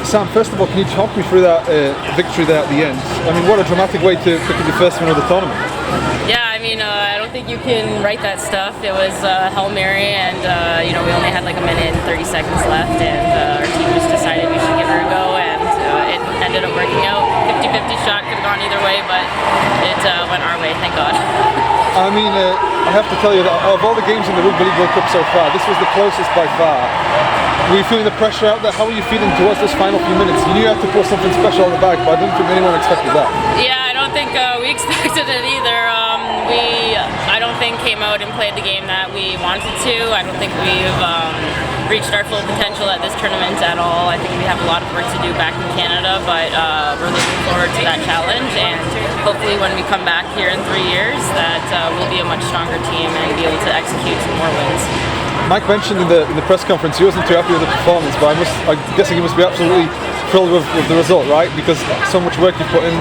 Sam, first of all, can you talk me through that victory there at the end? I mean, what a dramatic way to pick up the first win of the tournament. Yeah, I mean, I don't think you can write that stuff. It was Hail Mary, and we only had like a minute and 30 seconds left, and our team just decided we should give her a go, and it ended up working out. 50-50 shot, could have gone either way, but it went our way, thank God. I mean, I have to tell you that of all the games in the Rugby League World Cup so far, this was the closest by far. Were you feeling the pressure out there? How were you feeling towards this final few minutes? You knew you had to put something special on the bag, but I don't think anyone expected that. Yeah, I don't think we expected it either. I don't think came out and played the game that we wanted to. I don't think we've reached our full potential at this tournament at all. I think we have a lot of work to do back in Canada, but we're looking forward to that challenge, and hopefully when we come back here in 3 years that we'll be a much stronger team and be able to execute some more wins. Mike mentioned in the press conference he wasn't too happy with the performance, but I'm guessing he must be absolutely thrilled with the result, right? Because so much work you put in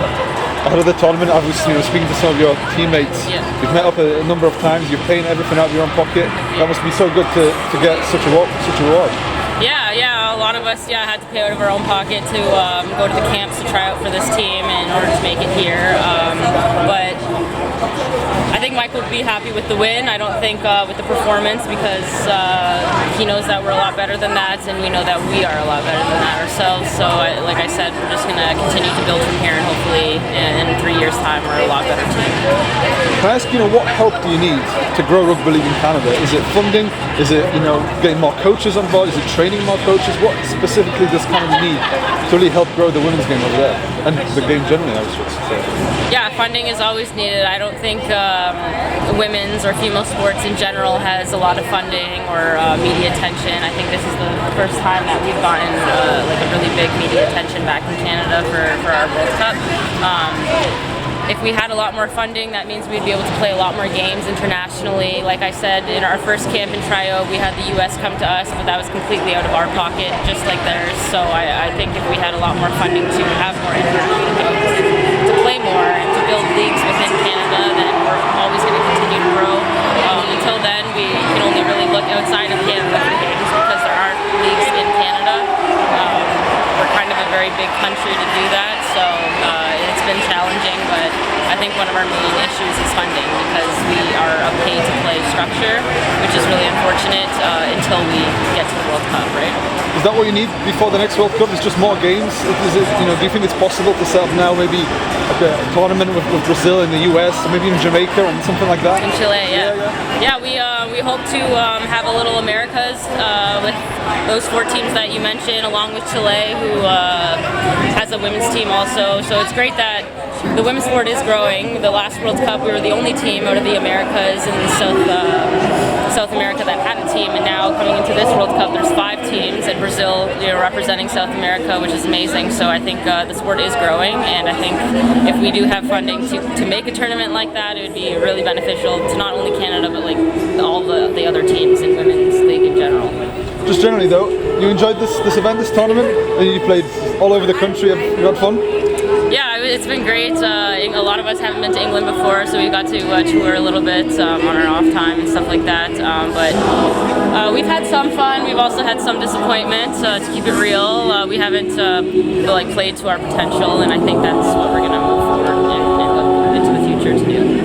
ahead of the tournament. I was speaking to some of your teammates. Yeah. You've met up a number of times. You're paying everything out of your own pocket. That must be so good to get such a reward. Yeah, a lot of us had to pay out of our own pocket to go to the camps to try out for this team in order to make it here. But I think Mike will be happy with the win. I don't think with the performance, because he knows that we're a lot better than that, and we know that we are a lot better than that ourselves. So like I said, we're just going to continue to build from here, and hopefully in 3 years' time we're a lot better team. Can I ask, what help do you need to grow rugby league in Canada? Is it funding? Is it getting more coaches on board? Is it training more coaches? What specifically does Canada need to really help grow the women's game over there, and the game generally, I was supposed to say? Yeah, funding is always needed. I don't think women's or female sports in general has a lot of funding or media attention. I think this is the first time that we've gotten like a really big media attention back in Canada for our World Cup. If we had a lot more funding, that means we'd be able to play a lot more games internationally. Like I said, in our first camp in Trio, we had the US come to us, but that was completely out of our pocket, just like theirs. So I think if we had a lot more funding to have more international games, to play more, and to build leagues within Canada, then we're always going to continue to grow. Until then, we can only really look outside of Canada for games, because there aren't leagues in Canada. We're kind of a very big country to do that, so it's been challenging, but I think one of our main issues is funding, because we are a pay-to-play structure, which is really unfortunate until we get to the World Cup, right? Is that what you need before the next World Cup? Is just more games? Do you think it's possible to set up now maybe like a tournament with Brazil in the US, or maybe in Jamaica or something like that? In Chile, yeah. We hope to have a little Americas with those 4 teams that you mentioned, along with Chile, who has a women's team also. So it's great that the women's sport is growing. The last World Cup, we were the only team out of the Americas and South America that had a team, and now coming into this World Cup, there's 5 teams, and Brazil representing South America, which is amazing. So I think the sport is growing, and I think if we do have funding to make a tournament like that, it would be really beneficial to not only Canada, but like all the other teams in women's league in general. Just generally though, you enjoyed this event, this tournament, and you played all over the country. You had fun? Yeah, it's been great. A lot of us haven't been to England before, so we got to tour a little bit on our off time and stuff like that. But we've had some fun. We've also had some disappointment. To keep it real, we haven't played to our potential, and I think that's what we're going to move forward and look into the future to do.